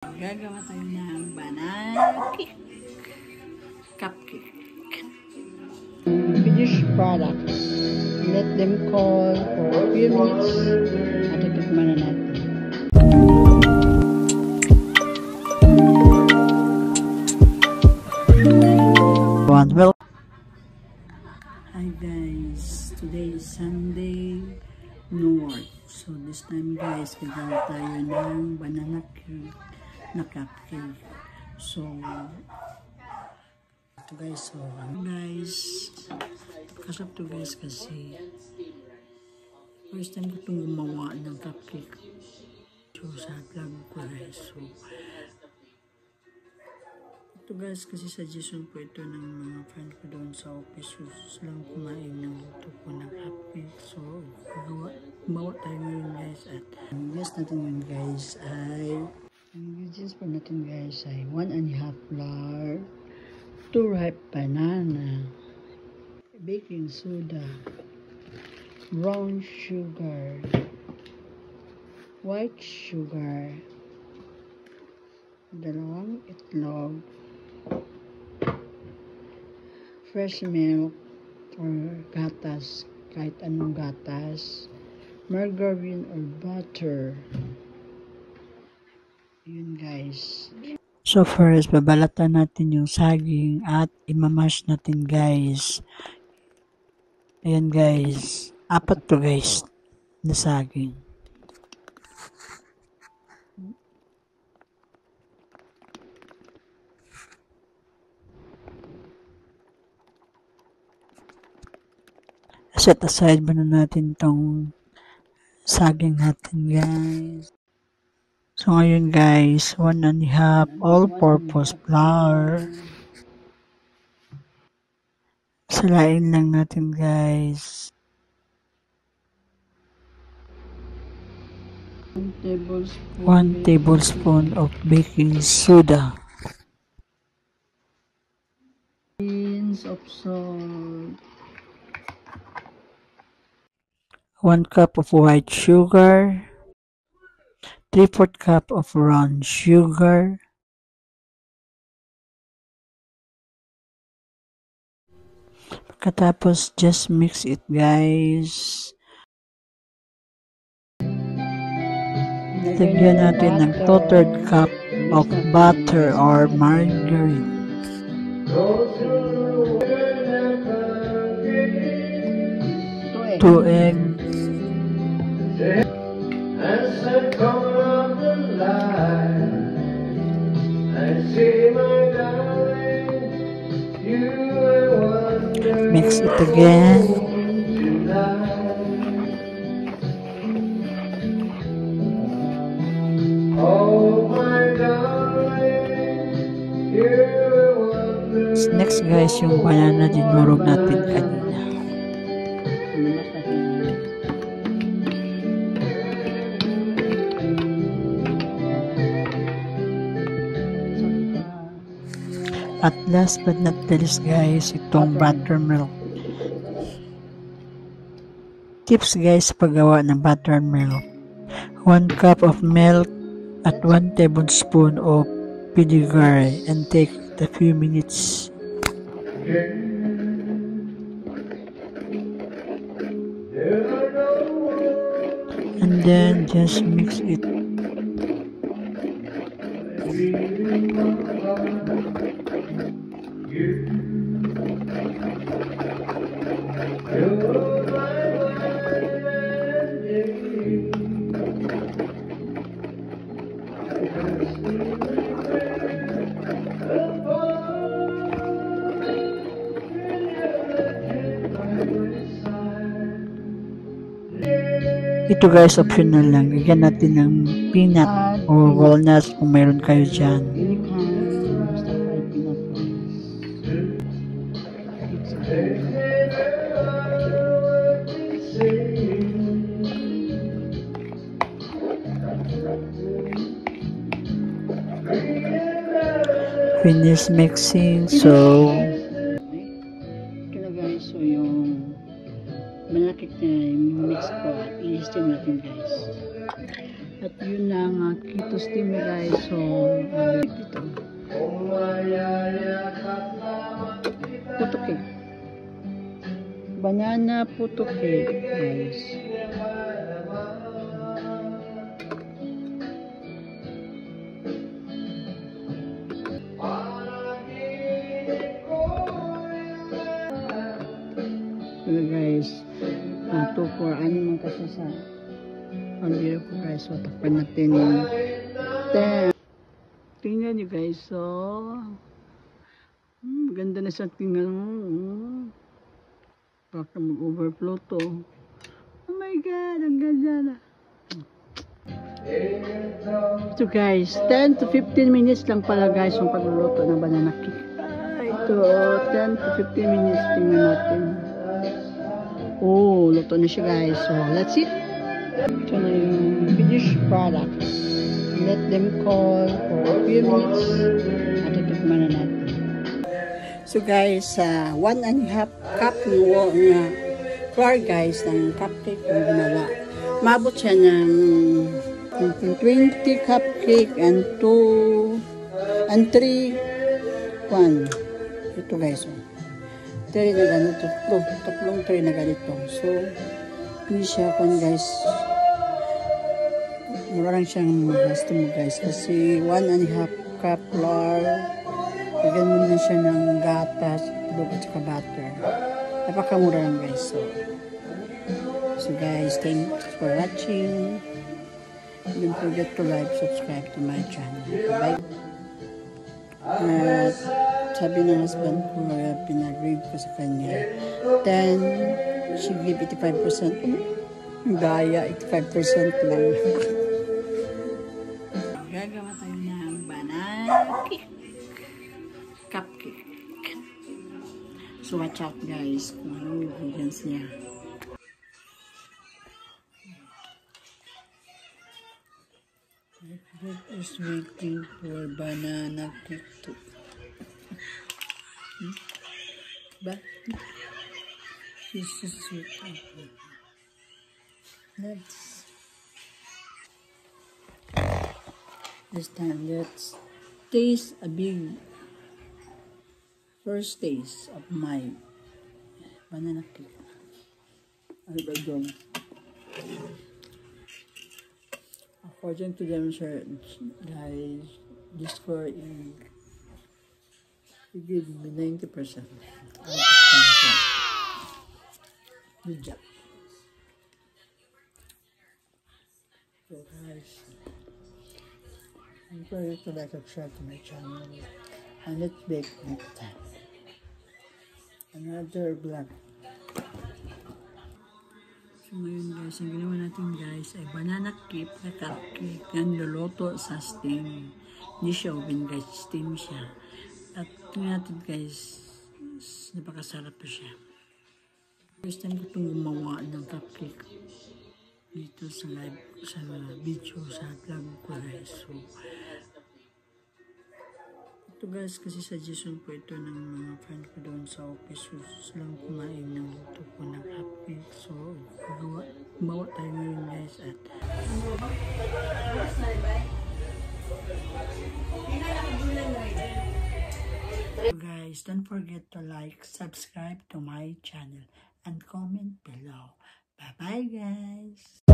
Gagawa tayo ng banana cake. Cupcake. Finished product. Let them cool for a few minutes. At itikman na natin. Well, hi guys. Today is Sunday. No work. So this time guys, gagawa tayo ng banana cake na cupcake. So ito guys, kasap to guys kasi first time ko itong gumawa ng cupcake. So sa vlog ko guys. So ito guys kasi suggestion po ito ng mga friend ko doon sa office. So silang kumain ng luto ko ng cupcake. So gumawa tayo ngayon guys. At ingredients natin ngayon guys ay ingredients po natin guys ay 1½ flour, 2 ripe banana, baking soda, brown sugar, white sugar, 2 itlog, fresh milk or gatas, kahit anong gatas, margarine or butter. Yun guys. So first, babalatan natin yung saging at imamash natin guys. Ayan guys. 4 to guys na saging. Set aside muna natin tong saging natin guys. So ngayon guys, 1½ all-purpose flour. Salain lang natin guys. 1 tablespoon of baking soda. Pinch of salt. 1 cup of white sugar. 3/4 cup of brown sugar. Pagkatapos, just mix it guys. Lagyan natin ng 2/3 cup of butter or margarine. 2 eggs. Mix it again. Next guys, yung banana dinurog natin kanina. At last but not least guys, itong buttermilk. Tips guys sa paggawa ng buttermilk. 1 cup of milk at 1 tablespoon of vinegar and take a few minutes. And then just mix it. Ito guys, optional lang. Lagyan natin ng peanut or walnuts kung mayroon kayo dyan. Finish mixing. So ito na guys, so yung malakit na mix ko at i-steam natin guys. At yun lang, keto steam guys. So puto cake. Banana puto cake, guys. Guys, ang 2 for ano man kasi sa ang beautiful guys. So, takpan natin yung 10. Tingnan nyo guys, so ganda na siya, tingnan mo. Baka mag-overflow to. Oh my god, ang ganda na. So guys, 10 to 15 minutes lang pala guys yung pagluluto ng banana cake. Ito, 10 to 15 minutes, tingnan natin. Oh, luto na siya guys. So, let's see. Ito na yung finished product. Let them cool for a few minutes. At titikman na natin. So guys, 1.5 cup na flour guys ng cupcake yung ginawa. Mabot siya ng 20 cupcake and 2 and 3 1. Ito guys, 3 na ganito, tatlong 3 na ganito. So hindi siya guys, mura lang siyang gasto mo guys kasi 1.5 cup flour. Lagyan mo na siya ng gatas, itlog at saka butter. Napakamura lang guys. So guys, thanks for watching. Don't forget to like, subscribe to my channel. Bye. At sabi ng husband ko, pinag-read ko sa kanya, then she give 85%. Daya, 85% lang. Gagawa tayo ng banana cake. Cupcake. So watch out guys kung anong ingredients niya. That is waiting for banana cake to but this is sweet. Let's this time let's taste a big first taste of my banana cake. Ano ba doon? According to them, sir, guys, this score is give me 90% out of 10%. Good job. So guys, I'm sorry to like and subscribe to my channel, and let's bake next time. Another vlog. So ngayon guys, ang ginawa natin guys ay banana cake na cupcake yan luluto sa steam. Hindi siya oven guys, steam siya. At tingnan natin guys, napakasarap pa siya. First time ko itong gumawa ng cupcake dito sa live, sa video, sa vlog ko guys. So ito guys, kasi suggestion po ito ng mga friend ko doon sa office. Silang kumain ng luto ko ng cupcake. So, gumawa tayo ngayon guys. At so guys, don't forget to like, subscribe to my channel, and comment below. Bye bye guys!